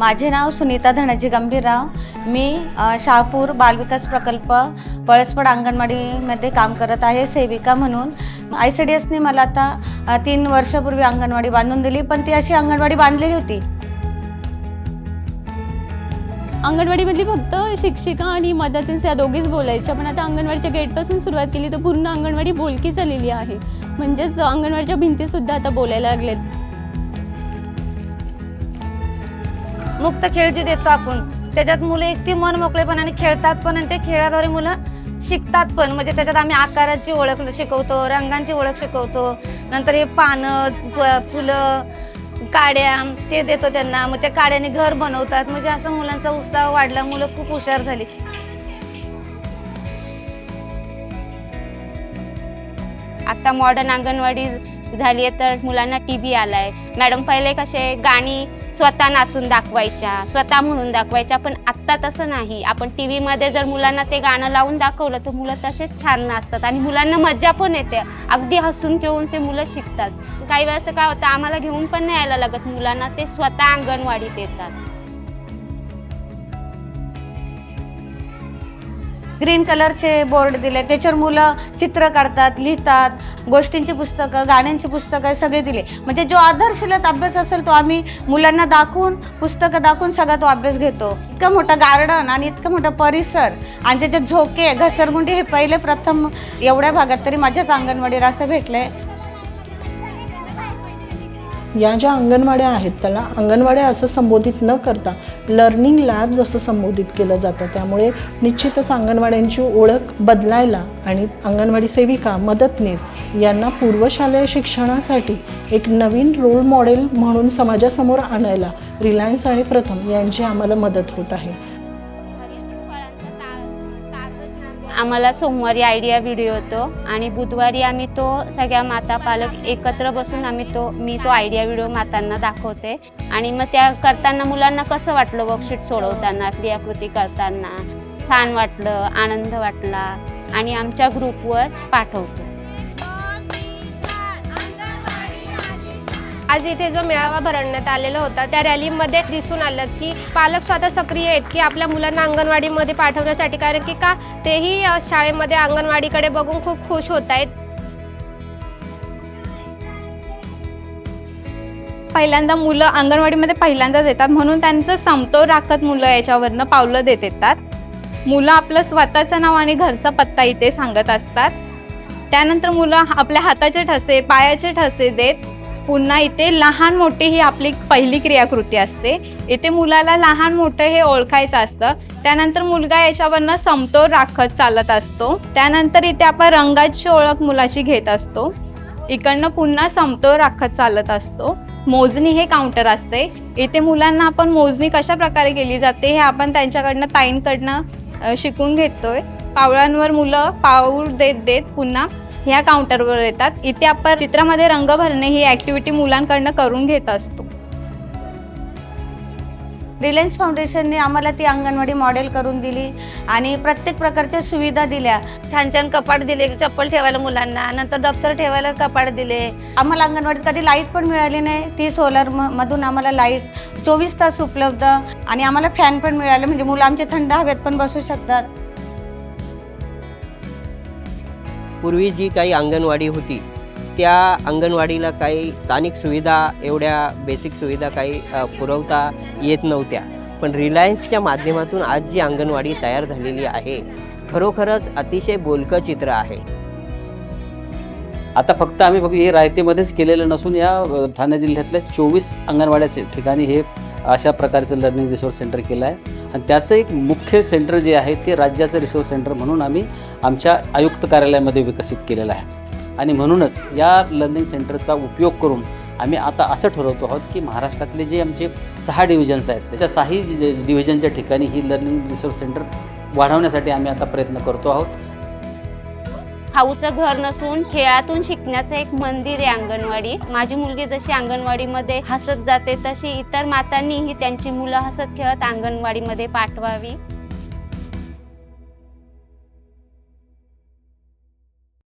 माझे नाव सुनीता धनाजी गंभीरराव। मी शहापूर बालविकास प्रकल्प पळसपड अंगणवाडीमध्ये काम करत आहे सेविका म्हणून। ICDSने मला आता 3 वर्षापूर्वी अंगणवाडी बांधून दिली, पण ती अशी अंगणवाडी बांधलेली होती। अंगणवाडीमधली फक्त शिक्षिका आणि मदतनीस या दोघीच बोलायच्या, पण आता अंगणवाडीच्या गेटपासून सुरुवात केली तर पूर्ण अंगणवाडी बोलकी झालेली आहे। म्हणजेच अंगणवाडीच्या भिंतीसुद्धा आता बोलायला लागलेत। मुक्त खेळ जे देतो आपण त्याच्यात मुलं इतकी मन मोकळेपणाने खेळतात पण, आणि ते खेळाद्वारे मुलं शिकतात पण। म्हणजे त्याच्यात आम्ही आकाराची ओळख शिकवतो, रंगांची ओळख शिकवतो, नंतर हे पानं फुलं काड्या ते देतो त्यांना। मग त्या काड्याने घर बनवतात। म्हणजे असं मुलांचा उत्साह वाढला, मुलं खूप हुशार झाली। आता मॉडर्न अंगणवाडी झाली आहे तर मुलांना TV आलाय। मॅडम पहिले कसे गाणी स्वतः नाचून दाखवायच्या, स्वतः म्हणून दाखवायच्या, पण आत्ता तसं नाही। आपण TV मध्ये जर मुलांना ते गाणं लावून दाखवलं तर मुलं तसेच छान नाचतात आणि मुलांना मज्जा पण येते। अगदी हसून खेळून ते मुलं शिकतात। काही वेळेस तर काय होतं, आम्हाला घेऊन पण नाही यायला लागत मुलांना, ते स्वतः अंगणवाडीत येतात। ग्रीन कलरचे बोर्ड दिले, त्याच्यावर मुलं चित्र काढतात, लिहितात, गोष्टींची पुस्तकं, गाण्यांची पुस्तकं सगळे दिले। म्हणजे जो आदर्शलत अभ्यास असेल तो आम्ही मुलांना दाखवून, पुस्तकं दाखवून सगळा तो अभ्यास घेतो। इतकं मोठं गार्डन आणि इतकं मोठं परिसर आणि त्याचे झोके घसरगुंडी हे पहिले प्रथम एवढ्या भागात तरी माझ्याच अंगणवाडीला असं भेटलंय। या ज्या अंगणवाड्या आहेत त्याला अंगणवाड्या असं संबोधित न करता लर्निंग लॅब्स असं संबोधित केलं जातं। त्यामुळे निश्चितच अंगणवाड्यांची ओळख बदलायला आणि अंगणवाडी सेविका मदतनीस यांना पूर्वशालेय शिक्षणासाठी एक नवीन रोल मॉडेल म्हणून समाजासमोर आणायला रिलायन्स आणि प्रथम यांची आम्हाला मदत होत आहे। आम्हाला सोमवारी आयडिया व्हिडिओ येतो आणि बुधवारी आम्ही तो सगळ्या माता पालक एकत्र बसून मी तो आयडिया व्हिडिओ मातांना दाखवते। आणि मग त्या करताना मुलांना कसं वाटलं, वर्कशीट सोडवताना, क्रियाकृती करताना छान वाटलं, आनंद वाटला आणि आमच्या ग्रुपवर पाठवतो। आज इथे जो मेळावा भरवण्यात आलेला होता त्या रॅलीमध्ये दिसून आलं की पालक स्वतः सक्रिय आहेत की आपल्या मुलांना अंगणवाडीमध्ये पाठवण्यासाठी, कारण की का तेही शाळेमध्ये अंगणवाडीकडे बघून खूप खुश होत आहेत। पहिल्यांदा मुलं अंगणवाडीमध्ये पहिल्यांदाच येतात म्हणून त्यांचं समतोल राखत मुलं याच्यावरनं पावलं देत येतात। मुलं आपलं स्वतःचं नाव आणि घरचा पत्ता इथे सांगत असतात। त्यानंतर मुलं आपल्या हाताचे ठसे, पायाचे ठसे देत पुन्हा इथे लहान मोठे ही आपली पहिली क्रियाकृती असते। इथे मुलाला लहान मोठं हे ओळखायचं असतं। त्यानंतर मुलगा याच्यावरनं समतोल राखत चालत असतो। त्यानंतर इथे आपण रंगाची ओळख मुलाची घेत असतो। इकडनं पुन्हा समतोल राखत चालत असतो। मोजणी हे काउंटर असते। इथे मुलांना आपण मोजणी कशा प्रकारे केली जाते हे आपण त्यांच्याकडनं ताईंकडनं शिकून घेतोय। पावलांवर मुलं पाऊल देत देत पुन्हा ह्या काउंटरवर येतात। इथे आपण चित्रामध्ये रंग भरणे ही ॲक्टिव्हिटी मुलांकडनं करून घेत असतो। रिलायन्स फाउंडेशनने आम्हाला ती अंगणवाडी मॉडेल करून दिली आणि प्रत्येक प्रकारच्या सुविधा दिल्या। छान छान कपाट दिले, चप्पल ठेवायला मुलांना, नंतर दप्तर ठेवायला कपाट दिले। आम्हाला अंगणवाडीत कधी लाईट पण मिळाली नाही, ती सोलर मधून आम्हाला लाईट 24 तास उपलब्ध आणि आम्हाला फॅन पण मिळाले, म्हणजे मुलं आमचे थंड हवेत पण बसू शकतात। पूर्वी जी काही अंगणवाडी होती त्या अंगणवाडीला काही स्थानिक सुविधा, एवढ्या बेसिक सुविधा काही पुरवता येत नव्हत्या। पण रिलायन्सच्या माध्यमातून आज जी अंगणवाडी तयार झालेली आहे खरोखरच अतिशय बोलकं चित्र आहे। आता आम्ही फक्त हे रायतेमध्येच केलेलं नसून या ठाणे जिल्ह्यातल्या 24 अंगणवाड्याचे ठिकाणी हे अशा प्रकारचं लर्निंग रिसोर्स सेंटर केलं आहे। आणि त्याचं एक मुख्य सेंटर जे आहे ते राज्याचं रिसोर्स सेंटर म्हणून आम्ही आमच्या आयुक्त कार्यालयामध्ये विकसित केलेलं आहे। आणि म्हणूनच या लर्निंग सेंटरचा उपयोग करून आम्ही आता असं ठरवतो आहोत की महाराष्ट्रातले जे आमचे 6 डिव्हिजन्स आहेत त्याच्या 6 डिव्हिजनच्या ठिकाणी ही लर्निंग रिसोर्स सेंटर वाढवण्यासाठी आम्ही आता प्रयत्न करतो आहोत। खाऊचं घर नसून खेळातून शिकण्याचं एक मंदिर आहे अंगणवाडी। माझी मुलगी जशी अंगणवाडीमध्ये हसत जाते तशी इतर मातांनीही त्यांची मुलं हसत खेळत अंगणवाडीमध्ये पाठवावी।